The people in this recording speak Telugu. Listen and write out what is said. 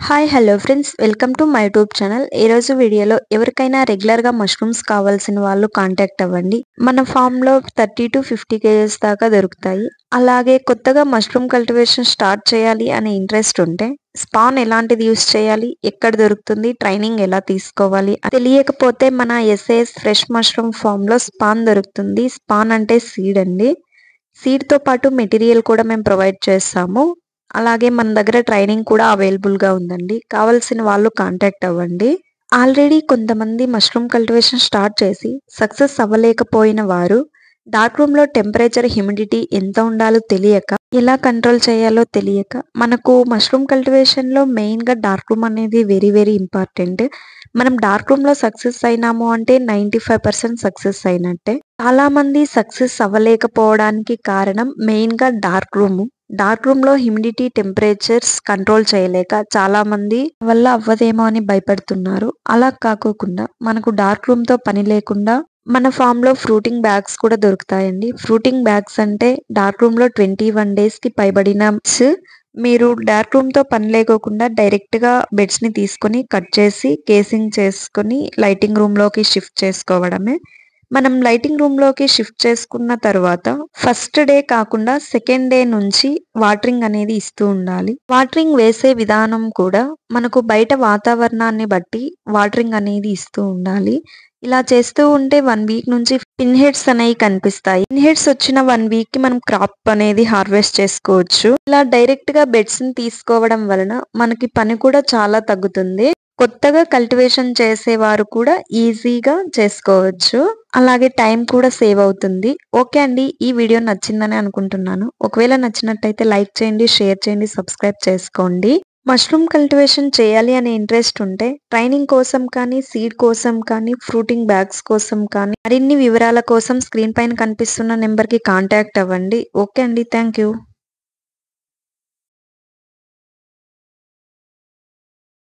Hi hello friends welcome to my YouTube channel. ఈ రోజు వీడియోలో ఎవరికైనా రెగ్యులర్ గా మష్రూమ్స్ కావాల్సిన వాళ్ళు కాంటాక్ట్ అవ్వండి. మన ఫామ్ లో 30 to 50 కేజెస్ దాకా దొరుకుతాయి. అలాగే కొత్తగా మష్రూమ్ కల్టివేషన్ స్టార్ట్ చేయాలి అనే ఇంట్రెస్ట్ ఉంటే స్పాన్ ఎలాంటిది యూస్ చేయాలి, ఎక్కడ దొరుకుతుంది, ట్రైనింగ్ ఎలా తీసుకోవాలి తెలియకపోతే మన ఎస్ఏఎస్ ఫ్రెష్ మష్రూమ్ ఫామ్ లో స్పాన్ దొరుకుతుంది. స్పాన్ అంటే సీడ్ అండి. సీడ్ తో పాటు మెటీరియల్ కూడా మేము ప్రొవైడ్ చేస్తాము. అలాగే మన దగ్గర ట్రైనింగ్ కూడా అవైలబుల్ గా ఉందండి. కావాల్సిన వాళ్ళు కాంటాక్ట్ అవ్వండి. ఆల్రెడీ కొంతమంది మష్రూమ్ కల్టివేషన్ స్టార్ట్ చేసి సక్సెస్ అవ్వలేకపోయిన వారు డార్క్ రూమ్ లో టెంపరేచర్, హ్యూమిడిటీ ఎంత ఉండాలో తెలియక, ఎలా కంట్రోల్ చేయాలో తెలియక, మనకు మష్రూమ్ కల్టివేషన్ లో మెయిన్ గా డార్క్ రూమ్ అనేది వెరీ వెరీ ఇంపార్టెంట్. మనం డార్క్ రూమ్ లో సక్సెస్ అయినాము అంటే 95% సక్సెస్ అయినట్టే. చాలా మంది సక్సెస్ అవ్వలేకపోవడానికి కారణం మెయిన్ గా డార్క్ రూమ్. డార్క్ రూమ్ లో హ్యూమిడిటీ, టెంపరేచర్స్ కంట్రోల్ చేయలేక చాలా మంది వల్ల అవ్వదేమో అని భయపడుతున్నారు. అలా కాకోకుండా మనకు డార్క్ రూమ్ తో పని లేకుండా మన ఫామ్ లో ఫ్రూటింగ్ బ్యాగ్స్ కూడా దొరుకుతాయండి. ఫ్రూటింగ్ బ్యాగ్స్ అంటే డార్క్ రూమ్ లో 21 days కి పైబడిన మీరు డార్క్ రూమ్ తో పని లేకోకుండా డైరెక్ట్ గా బెడ్స్ ని తీసుకొని కట్ చేసి కేసింగ్ చేసుకొని లైటింగ్ రూమ్ లోకి షిఫ్ట్ చేసుకోవడమే. మనం లైటింగ్ రూమ్ లోకి షిఫ్ట్ చేసుకున్న తర్వాత ఫస్ట్ డే కాకుండా సెకండ్ డే నుంచి వాటరింగ్ అనేది ఇస్తూ ఉండాలి. వాటరింగ్ వేసే విధానం కూడా మనకు బయట వాతావరణాన్ని బట్టి వాటరింగ్ అనేది ఇస్తూ ఉండాలి. ఇలా చేస్తూ ఉంటే 1 week నుంచి పిన్ హెడ్స్ అనేవి కనిపిస్తాయి. పిన్ హెడ్స్ వచ్చిన 1 week కి మనం క్రాప్ అనేది హార్వెస్ట్ చేసుకోవచ్చు. ఇలా డైరెక్ట్ గా బెడ్స్ ని తీసుకోవడం వలన మనకి పని కూడా చాలా తగ్గుతుంది. కొత్తగా కల్టివేషన్ చేసేవారు కూడా ఈజీగా చేసుకోవచ్చు. అలాగే టైం కూడా సేవ్ అవుతుంది. ఓకే అండి, ఈ వీడియో నచ్చిందని అనుకుంటున్నాను. ఒకవేళ నచ్చినట్టయితే లైక్ చేయండి, షేర్ చేయండి, సబ్స్క్రైబ్ చేసుకోండి. మష్రూమ్ కల్టివేషన్ చేయాలి అనే ఇంట్రెస్ట్ ఉంటే ట్రైనింగ్ కోసం కానీ, సీడ్ కోసం కానీ, ఫ్రూటింగ్ బ్యాగ్స్ కోసం కానీ, మరిన్ని వివరాల కోసం స్క్రీన్ పైన కనిపిస్తున్న నెంబర్ కి కాంటాక్ట్ అవ్వండి. ఓకే అండి, థ్యాంక్ యూ.